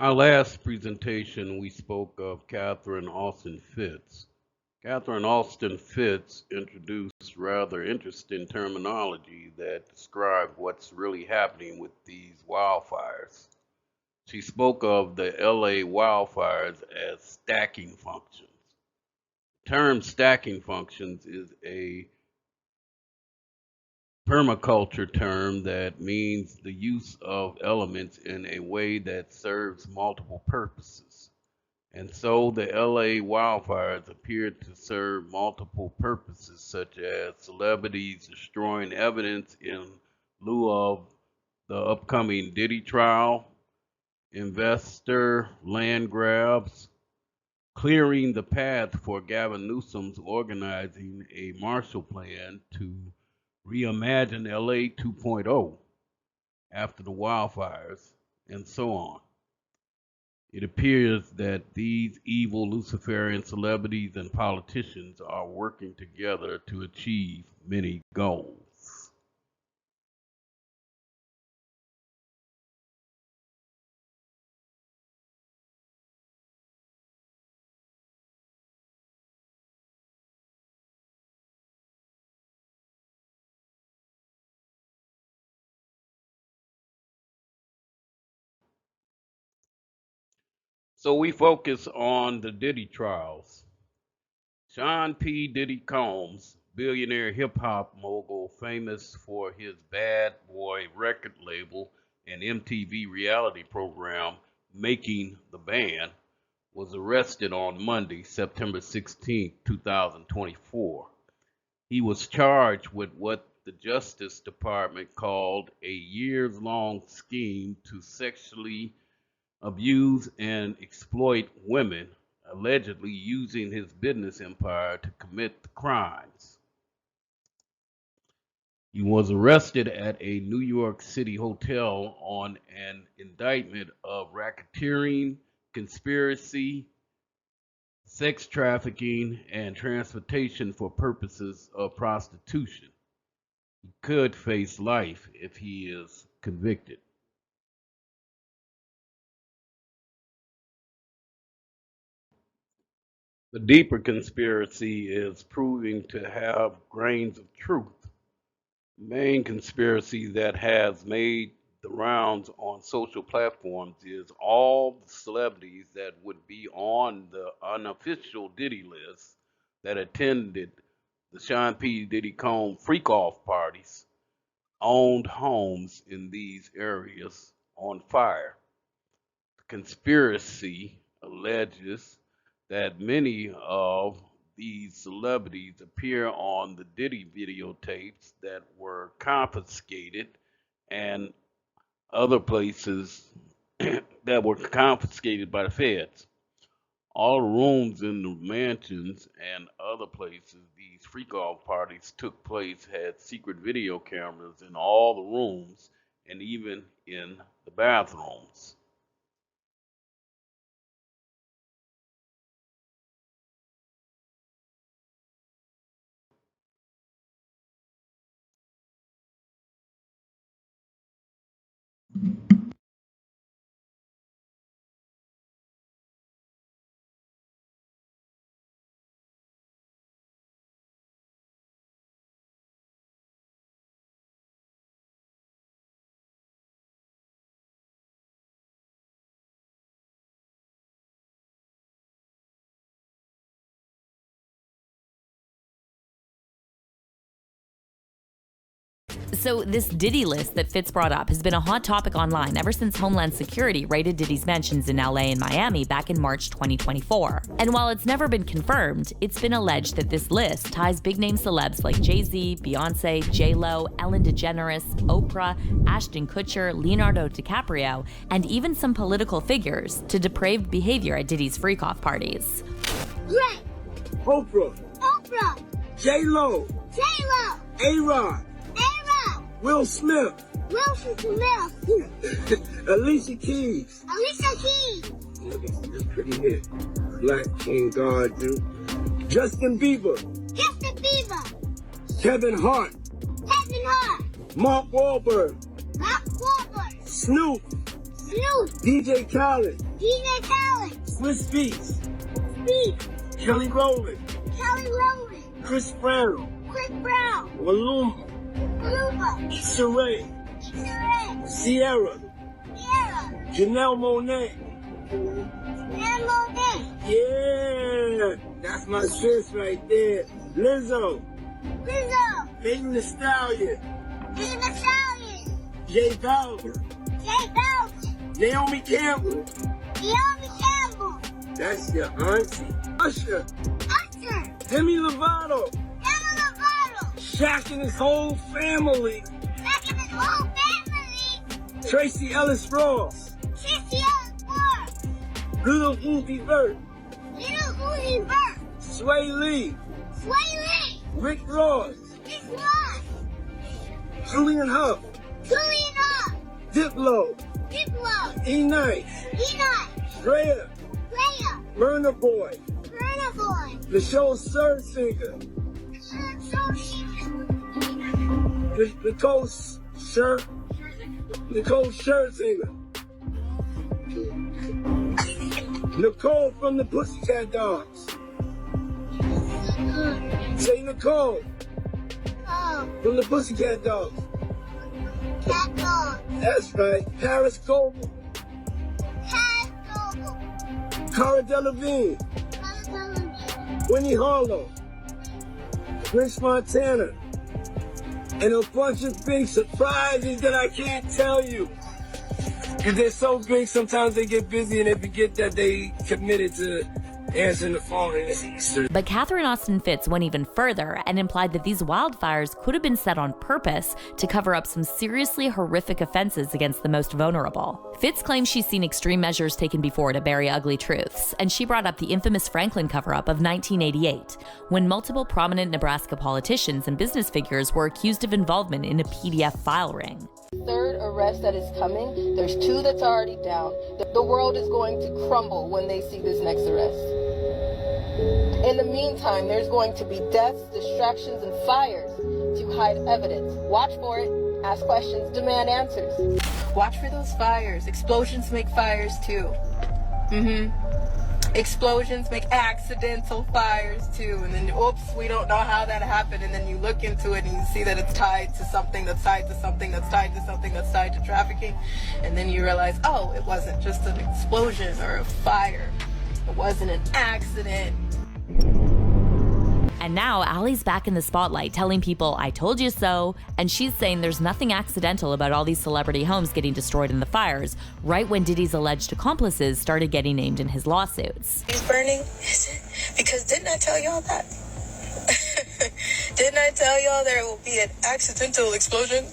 Our last presentation, we spoke of Catherine Austin Fitts. Catherine Austin Fitts introduced rather interesting terminology that described what's really happening with these wildfires. She spoke of the LA wildfires as stacking functions. The term stacking functions is a permaculture term that means the use of elements in a way that serves multiple purposes. And so the LA wildfires appeared to serve multiple purposes, such as celebrities destroying evidence in lieu of the upcoming Diddy trial, investor land grabs, clearing the path for Gavin Newsom's organizing a Marshall Plan to reimagine LA 2.0 after the wildfires, and so on. It appears that these evil Luciferian celebrities and politicians are working together to achieve many goals. So we focus on the Diddy trials. Sean P. Diddy Combs, billionaire hip hop mogul famous for his Bad Boy record label and MTV reality program Making the Band, was arrested on Monday, September 16, 2024. He was charged with what the Justice Department called a years-long scheme to sexually abuse and exploit women, allegedly using his business empire to commit the crimes. He was arrested at a New York City hotel on an indictment of racketeering, conspiracy, sex trafficking, and transportation for purposes of prostitution. He could face life if he is convicted. The deeper conspiracy is proving to have grains of truth. The main conspiracy that has made the rounds on social platforms is all the celebrities that would be on the unofficial Diddy list that attended the Sean P. Diddy Combs freak-off parties owned homes in these areas on fire. The conspiracy alleges that many of these celebrities appear on the Diddy videotapes that were confiscated and other places that were confiscated by the feds. All the rooms in the mansions and other places these freak-off parties took place had secret video cameras in all the rooms and even in the bathrooms. So this Diddy list that Fitz brought up has been a hot topic online ever since Homeland Security raided Diddy's mansions in LA and Miami back in March 2024. And while it's never been confirmed, it's been alleged that this list ties big-name celebs like Jay-Z, Beyonce, J-Lo, Ellen DeGeneres, Oprah, Ashton Kutcher, Leonardo DiCaprio, and even some political figures to depraved behavior at Diddy's freak-off parties. Greg, Oprah, J-Lo, A-Rod, Will Smith, Alicia Keys. That's pretty hit. Black King God, dude. Justin Bieber, Kevin Hart, Mark Wahlberg, Snoop, DJ Khaled. DJ Khaled. Swiss Beats. Beat. Kelly Rowland. Kelly Rowland. Chris Brown. Chris Brown. Maluma. Luba. Issa Rae. Issa Rae. Sierra. Sierra. Janelle Monáe. And Monet. Yeah, that's my sis right there. Lizzo. Lizzo. Megan Thee Stallion. Megan Thee Stallion. J Balvin. J Balvin. Naomi Campbell. Naomi Campbell. That's your auntie. Usher. Usher. Demi Lovato. Demi Lovato. Shaq and his whole family. Shaq and his whole family. Tracy Ellis Ross. Tracy Ellis Ross. Little Uzi Vert. Little Uzi Vert. Sway Lee. Sway Lee. Rick Ross. Rick Ross. Julian Huff. Julian Huff. Diplo. Diplo. E-Nice. E-Nice. Drea. Rhea. Murder Boy. Burna Boy. The show's third singer. Nicole Scherzinger. Nicole from the Pussycat Dolls. Say Nicole Oh, from the Pussycat Dolls. Cat Dog. That's right. Paris Goebel. Cat Dog. Cara Delevingne. Winnie Harlow. Prince Montana. And a bunch of big surprises that I can't tell you. Because they're so big, sometimes they get busy and they forget that they committed to answering the phone and it's Easter. But Catherine Austin Fitts went even further and implied that these wildfires could have been set on purpose to cover up some seriously horrific offenses against the most vulnerable. Fitts claims she's seen extreme measures taken before to bury ugly truths, and she brought up the infamous Franklin cover-up of 1988, when multiple prominent Nebraska politicians and business figures were accused of involvement in a PDF file ring. Third arrest that is coming, there's 2 that's already down. The world is going to crumble when they see this next arrest. In the meantime, there's going to be deaths, distractions, and fires to hide evidence. Watch for it, ask questions, demand answers. Watch for those fires. Explosions make fires too. Explosions make accidental fires too, and then oops, we don't know how that happened, and then you look into it and you see that it's tied to something that's tied to something that's tied to something that's tied to trafficking, and then you realize, oh, it wasn't just an explosion or a fire, it wasn't an accident. And now Allie's back in the spotlight telling people, I told you so, and she's saying there's nothing accidental about all these celebrity homes getting destroyed in the fires, right when Diddy's alleged accomplices started getting named in his lawsuits. He's burning, is it? Because didn't I tell y'all that? Didn't I tell y'all there will be an accidental explosion?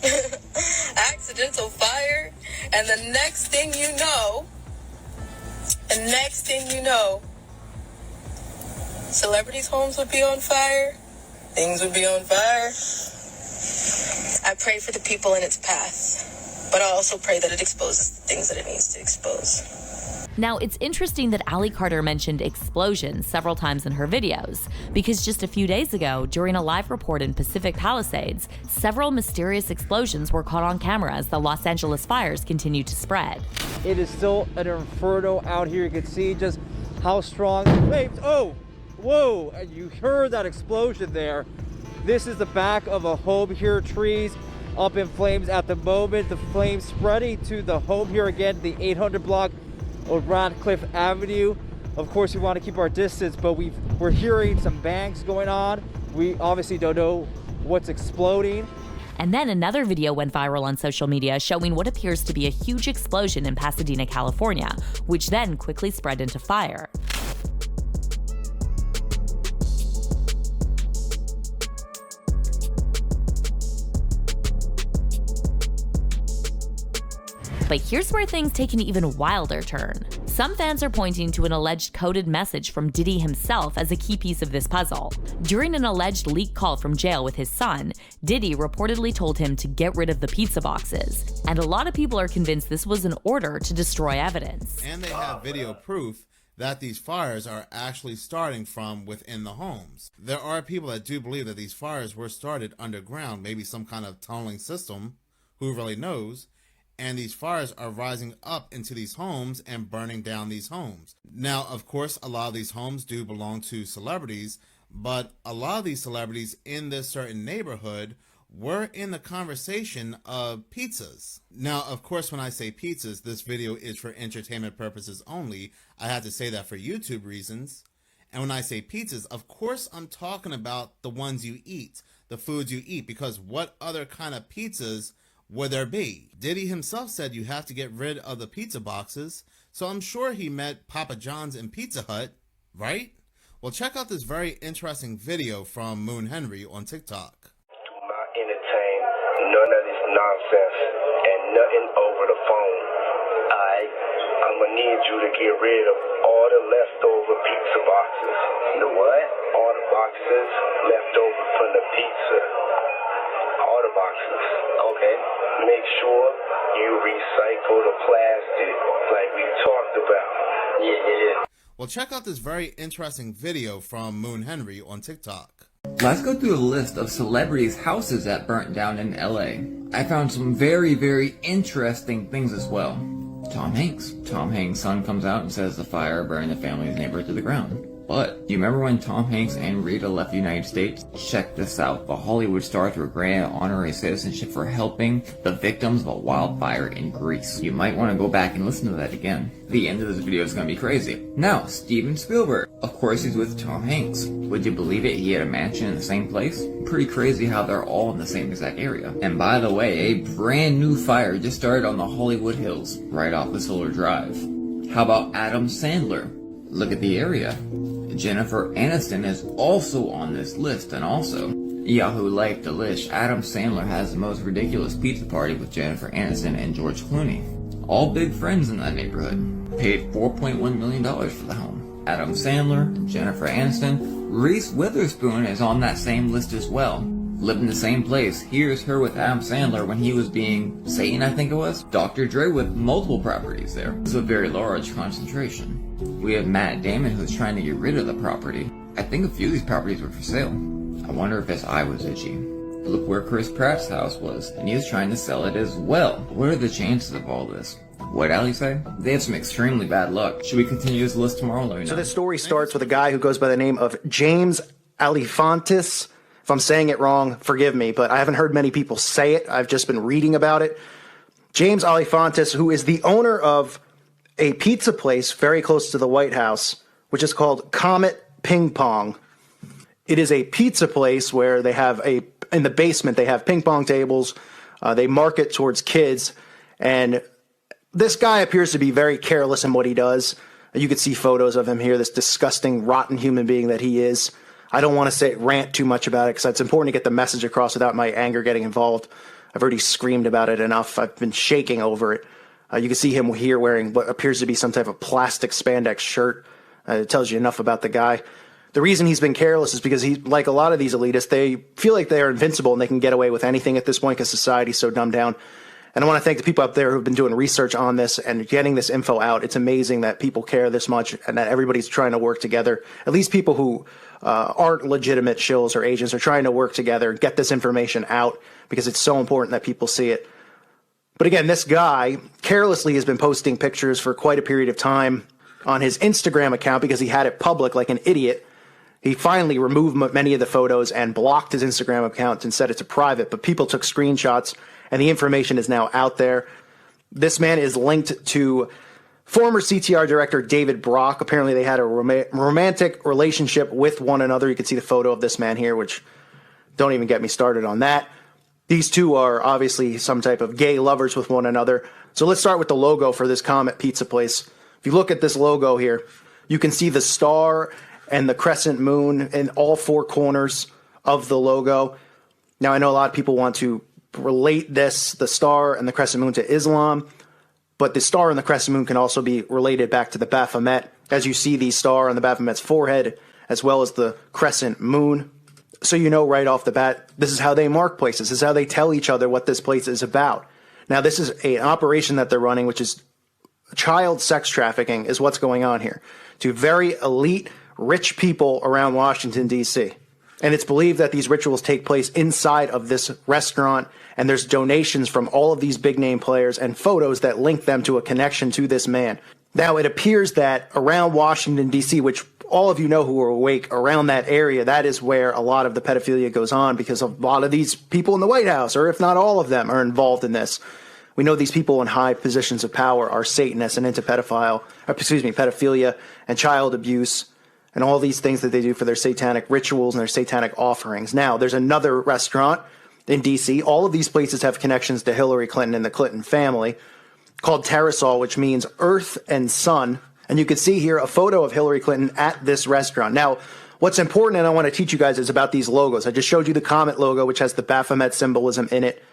Accidental fire? And the next thing you know, celebrities' homes would be on fire. Things would be on fire. I pray for the people in its path, but I also pray that it exposes the things that it needs to expose. Now, it's interesting that Allie Carter mentioned explosions several times in her videos, because just a few days ago, during a live report in Pacific Palisades, several mysterious explosions were caught on camera as the Los Angeles fires continued to spread. It is still an inferno out here. You can see just how strong the flames. Oh! Whoa, and you heard that explosion there. This is the back of a home here, trees up in flames at the moment. The flames spreading to the home here again, the 800 block of Radcliffe Avenue. Of course, we want to keep our distance, but we're hearing some bangs going on. We obviously don't know what's exploding. And then another video went viral on social media showing what appears to be a huge explosion in Pasadena, California, which then quickly spread into fire. But here's where things take an even wilder turn. Some fans are pointing to an alleged coded message from Diddy himself as a key piece of this puzzle. During an alleged leaked call from jail with his son, Diddy reportedly told him to get rid of the pizza boxes. And a lot of people are convinced this was an order to destroy evidence. And they have video proof that these fires are actually starting from within the homes. There are people that do believe that these fires were started underground, maybe some kind of tunneling system, who really knows, and these fires are rising up into these homes and burning down these homes. Now, of course, a lot of these homes do belong to celebrities, but a lot of these celebrities in this certain neighborhood were in the conversation of pizzas. Now, of course, when I say pizzas, this video is for entertainment purposes only. I have to say that for YouTube reasons. And when I say pizzas, of course, I'm talking about the ones you eat, the foods you eat, because what other kind of pizzas would there be? Diddy himself said you have to get rid of the pizza boxes, so I'm sure he meant Papa John's and Pizza Hut, right? Well, check out this very interesting video from Moon Henry on TikTok. Entertain none of this nonsense and nothing over the phone. Alright, I'm gonna need you to get rid of all the leftover pizza boxes. The what? All the boxes left over from the pizza. All the boxes. Okay. Make sure you recycle the plastic like we talked about. Yeah. Well, check out this very interesting video from Moon Henry on TikTok. Let's go through a list of celebrities' houses that burnt down in LA. I found some very, very interesting things as well. Tom Hanks. Tom Hanks' son comes out and says the fire burned the family's neighbor to the ground. But, do you remember when Tom Hanks and Rita left the United States? Check this out. The Hollywood stars were granted honorary citizenship for helping the victims of a wildfire in Greece. You might want to go back and listen to that again. The end of this video is going to be crazy. Now, Steven Spielberg. Of course he's with Tom Hanks. Would you believe it? He had a mansion in the same place? Pretty crazy how they're all in the same exact area. And by the way, a brand new fire just started on the Hollywood Hills, right off the Solar Drive. How about Adam Sandler? Look at the area. Jennifer Aniston is also on this list, and also Yahoo Life Delish. Adam Sandler has the most ridiculous pizza party with Jennifer Aniston and George Clooney. All big friends in that neighborhood. Paid $4.1 million for the home. Adam Sandler, Jennifer Aniston, Reese Witherspoon is on that same list as well. Lived in the same place. Here's her with Adam Sandler when he was being Satan, I think it was. Dr. Dre with multiple properties there. It's a very large concentration. We have Matt Damon who's trying to get rid of the property. I think a few of these properties were for sale. I wonder if his eye was itchy. Look where Chris Pratt's house was, and he was trying to sell it as well. What are the chances of all this? What'd Ali say? They have some extremely bad luck. Should we continue this list tomorrow? Let me know. So this story starts with a guy who goes by the name of James Alifantis. If I'm saying it wrong, forgive me, but I haven't heard many people say it. I've just been reading about it. James Alifantis, who is the owner of a pizza place very close to the White House, which is called Comet Ping Pong. It is a pizza place where they have in the basement, they have ping pong tables. They market towards kids. And this guy appears to be very careless in what he does. You could see photos of him here, this disgusting, rotten human being that he is. I don't want to rant too much about it because it's important to get the message across without my anger getting involved. I've already screamed about it enough. I've been shaking over it. You can see him here wearing what appears to be some type of plastic spandex shirt. It tells you enough about the guy. The reason he's been careless is because he, like a lot of these elitists, they feel like they are invincible and they can get away with anything at this point because society's so dumbed down. And I want to thank the people up there who've been doing research on this and getting this info out. It's amazing that people care this much and that everybody's trying to work together. At least people who aren't legitimate shills or agents are trying to work together, get this information out because it's so important that people see it. But again, this guy carelessly has been posting pictures for quite a period of time on his Instagram account because he had it public like an idiot. He finally removed many of the photos and blocked his Instagram account and set it to private, but people took screenshots and the information is now out there. This man is linked to former CTR director David Brock. Apparently they had a romantic relationship with one another. You can see the photo of this man here, which don't even get me started on that. These two are obviously some type of gay lovers with one another. So let's start with the logo for this Comet Pizza place. If you look at this logo here, you can see the star and the crescent moon in all four corners of the logo. Now, I know a lot of people want to relate the star and the crescent moon to Islam, but the star and the crescent moon can also be related back to the Baphomet. As you see the star on the Baphomet's forehead, as well as the crescent moon. So you know right off the bat, this is how they mark places. This is how they tell each other what this place is about. Now, this is an operation that they're running, which is child sex trafficking is what's going on here to very elite, rich people around Washington, D.C. And it's believed that these rituals take place inside of this restaurant, and there's donations from all of these big name players and photos that link them to a connection to this man. Now, it appears that around Washington, D.C., which all of you know who are awake, around that area, that is where a lot of the pedophilia goes on, because a lot of these people in the White House, or if not all of them, are involved in this. We know these people in high positions of power are Satanists and into pedophilia and child abuse and all these things that they do for their satanic rituals and their satanic offerings. Now, there's another restaurant in D.C. All of these places have connections to Hillary Clinton and the Clinton family, called Terrasol, which means earth and sun. And you can see here a photo of Hillary Clinton at this restaurant. Now, what's important, and I want to teach you guys, is about these logos. I just showed you the Comet logo, which has the Baphomet symbolism in it.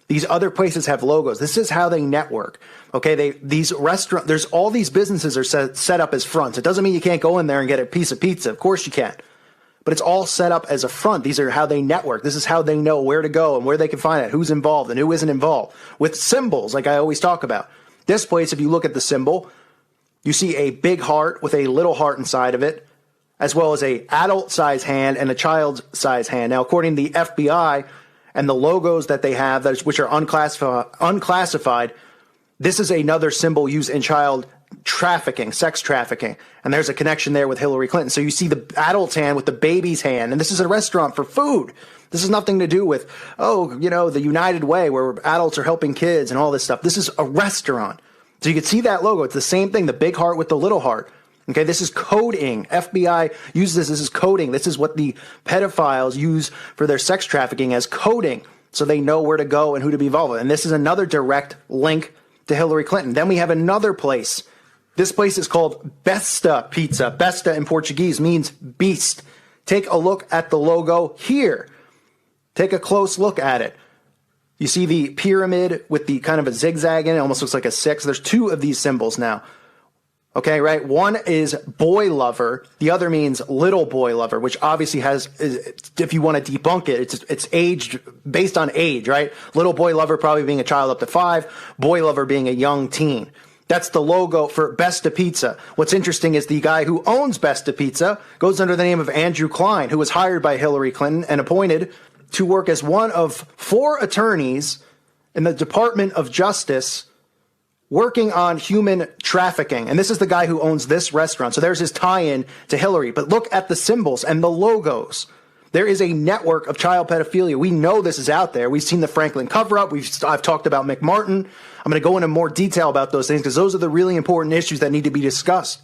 These other places have logos. This is how they network. Okay, these restaurants, there's all these businesses are set up as fronts. It doesn't mean you can't go in there and get a piece of pizza. Of course you can. But it's all set up as a front. These are how they network. This is how they know where to go and where they can find it, who's involved and who isn't involved. With symbols, like I always talk about. This place, if you look at the symbol, you see a big heart with a little heart inside of it, as well as a adult size hand and a child size hand. Now, according to the FBI, and the logos that they have, which are unclassified, this is another symbol used in child trafficking, sex trafficking. And there's a connection there with Hillary Clinton. So you see the adult's hand with the baby's hand. And this is a restaurant for food. This has nothing to do with, the United Way, where adults are helping kids and all this stuff. This is a restaurant. So you can see that logo. It's the same thing, the big heart with the little heart. Okay, this is coding. FBI uses this. This is coding. This is what the pedophiles use for their sex trafficking as coding, so they know where to go and who to be involved with. And this is another direct link to Hillary Clinton. Then we have another place. This place is called Besta Pizza. Besta in Portuguese means beast. Take a look at the logo here. Take a close look at it. You see the pyramid with the kind of a zigzag in it. It almost looks like a 6. There's 2 of these symbols now. Okay, right? One is boy lover. The other means little boy lover, which obviously if you want to debunk it, it's aged based on age, right? Little boy lover probably being a child up to 5, boy lover being a young teen. That's the logo for Besta Pizza. What's interesting is the guy who owns Besta Pizza goes under the name of Andrew Klein, who was hired by Hillary Clinton and appointed to work as one of 4 attorneys in the Department of Justice working on human trafficking. And this is the guy who owns this restaurant. So there's his tie-in to Hillary. But look at the symbols and the logos. There is a network of child pedophilia. We know this is out there. We've seen the Franklin cover-up. I've talked about McMartin. I'm going to go into more detail about those things because those are the really important issues that need to be discussed.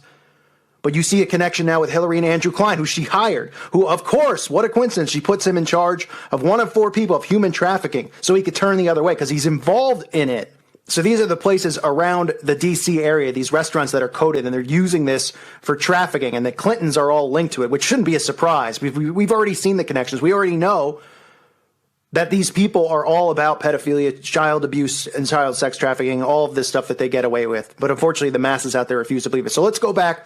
But you see a connection now with Hillary and Andrew Klein, who she hired, who, of course, what a coincidence, she puts him in charge of one of 4 people of human trafficking so he could turn the other way because he's involved in it. So these are the places around the D.C. area, these restaurants that are coded, and they're using this for trafficking, and the Clintons are all linked to it, which shouldn't be a surprise. We've already seen the connections. We already know that these people are all about pedophilia, child abuse, and child sex trafficking, all of this stuff that they get away with. But unfortunately, the masses out there refuse to believe it. So let's go back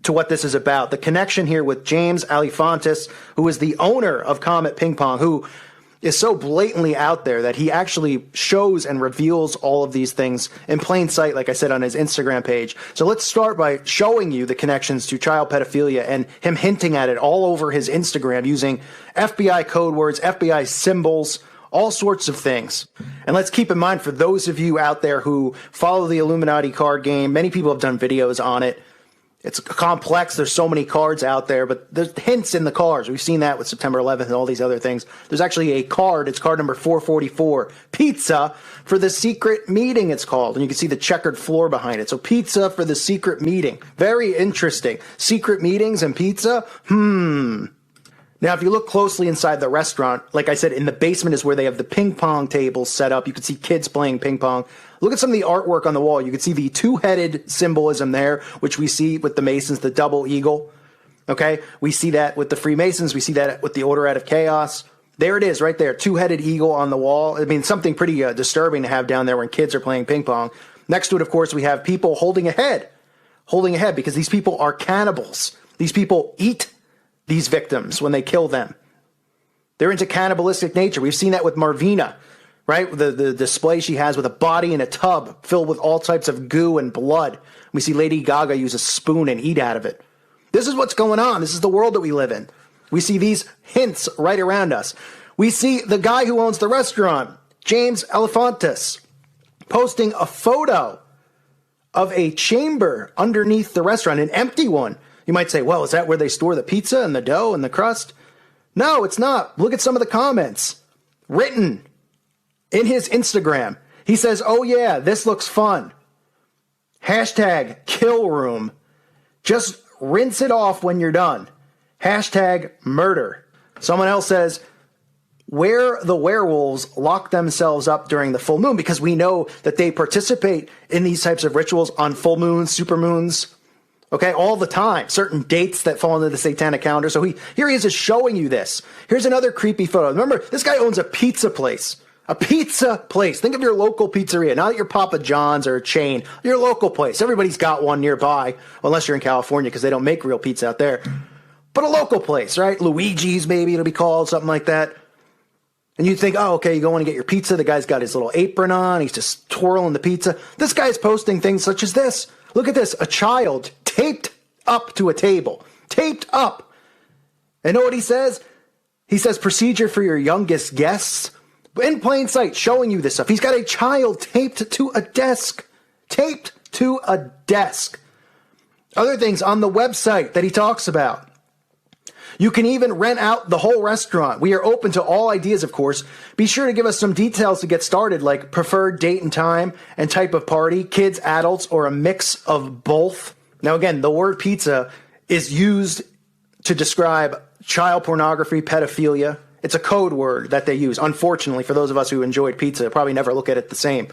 to what this is about. The connection here with James Alefantis, who is the owner of Comet Ping Pong, who is so blatantly out there that he actually shows and reveals all of these things in plain sight, like I said, on his Instagram page. So let's start by showing you the connections to child pedophilia and him hinting at it all over his Instagram using FBI code words, FBI symbols, all sorts of things. And let's keep in mind, for those of you out there who follow the Illuminati card game, many people have done videos on it. It's complex. There's so many cards out there, but there's hints in the cards. We've seen that with September 11th and all these other things. There's actually a card. It's card number 444. Pizza for the secret meeting, it's called. And you can see the checkered floor behind it. So pizza for the secret meeting. Very interesting. Secret meetings and pizza? Now, if you look closely inside the restaurant, like I said, in the basement is where they have the ping pong tables set up. You can see kids playing ping pong. Look at some of the artwork on the wall. You can see the 2-headed symbolism there, which we see with the Masons, the double eagle. Okay, we see that with the Freemasons. We see that with the Order Out of Chaos. There it is right there, 2-headed eagle on the wall. I mean, something pretty disturbing to have down there when kids are playing ping pong. Next to it, of course, we have people holding a head because these people are cannibals. These people eat these victims when they kill them. They're into cannibalistic nature. We've seen that with Marvina, right? The display she has with a body in a tub filled with all types of goo and blood. We see Lady Gaga use a spoon and eat out of it. This is what's going on. This is the world that we live in. We see these hints right around us. We see the guy who owns the restaurant, James Alefantis, posting a photo of a chamber underneath the restaurant, an empty one. You might say, well, is that where they store the pizza and the dough and the crust? No, it's not. Look at some of the comments written in his Instagram. He says, oh yeah, this looks fun. Hashtag kill room. Just rinse it off when you're done. Hashtag murder. Someone else says, where the werewolves lock themselves up during the full moon, because we know that they participate in these types of rituals on full moons, super moons, okay, all the time. Certain dates that fall into the satanic calendar. So here he is just showing you this. Here's another creepy photo. Remember, this guy owns a pizza place. A pizza place. Think of your local pizzeria. Not your Papa John's or a chain. Your local place. Everybody's got one nearby, unless you're in California because they don't make real pizza out there. But a local place, right? Luigi's, maybe it'll be called, something like that. And you think, oh, okay, you go in and get your pizza. The guy's got his little apron on. He's just twirling the pizza. This guy's posting things such as this. Look at this. A child taped up to a table. Taped up. And know what he says? He says, procedure for your youngest guests. In plain sight, showing you this stuff. He's got a child taped to a desk. Taped to a desk. Other things on the website that he talks about. You can even rent out the whole restaurant. We are open to all ideas, of course. Be sure to give us some details to get started, like preferred date and time and type of party, kids, adults, or a mix of both. Now, again, the word pizza is used to describe child pornography, pedophilia. It's a code word that they use. Unfortunately, for those of us who enjoyed pizza, probably never look at it the same.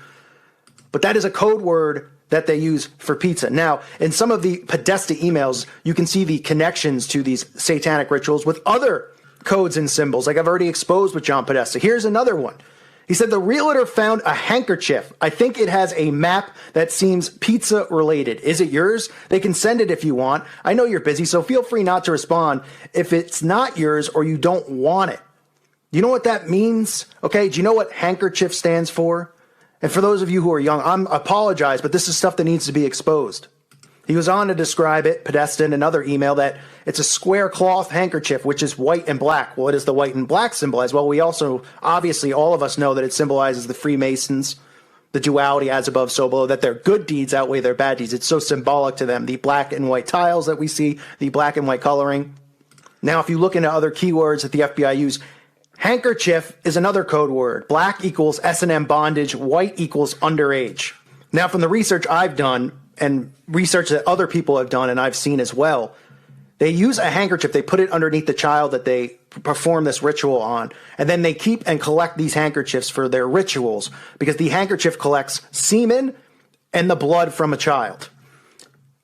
But that is a code word that they use for pizza. Now, in some of the Podesta emails, you can see the connections to these satanic rituals with other codes and symbols, like I've already exposed with John Podesta. Here's another one. He said the realtor found a handkerchief. I think it has a map that seems pizza related. Is it yours? They can send it if you want. I know you're busy, so feel free not to respond if it's not yours or you don't want it. You know what that means? Okay, do you know what handkerchief stands for? And for those of you who are young, I apologize, but this is stuff that needs to be exposed. He was on to describe it, Podesta, in another email, that it's a square cloth handkerchief, which is white and black. What does the white and black symbolize? Well, we also, obviously, all of us know that it symbolizes the Freemasons, the duality, as above, so below, that their good deeds outweigh their bad deeds. It's so symbolic to them. The black and white tiles that we see, the black and white coloring. Now, if you look into other keywords that the FBI use, handkerchief is another code word. Black equals S&M bondage, white equals underage. Now, from the research I've done, and research that other people have done and I've seen as well, they use a handkerchief, they put it underneath the child that they perform this ritual on, and then they keep and collect these handkerchiefs for their rituals, because the handkerchief collects semen and the blood from a child.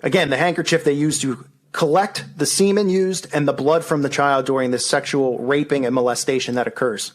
Again, the handkerchief they use to collect the semen used and the blood from the child during this sexual raping and molestation that occurs.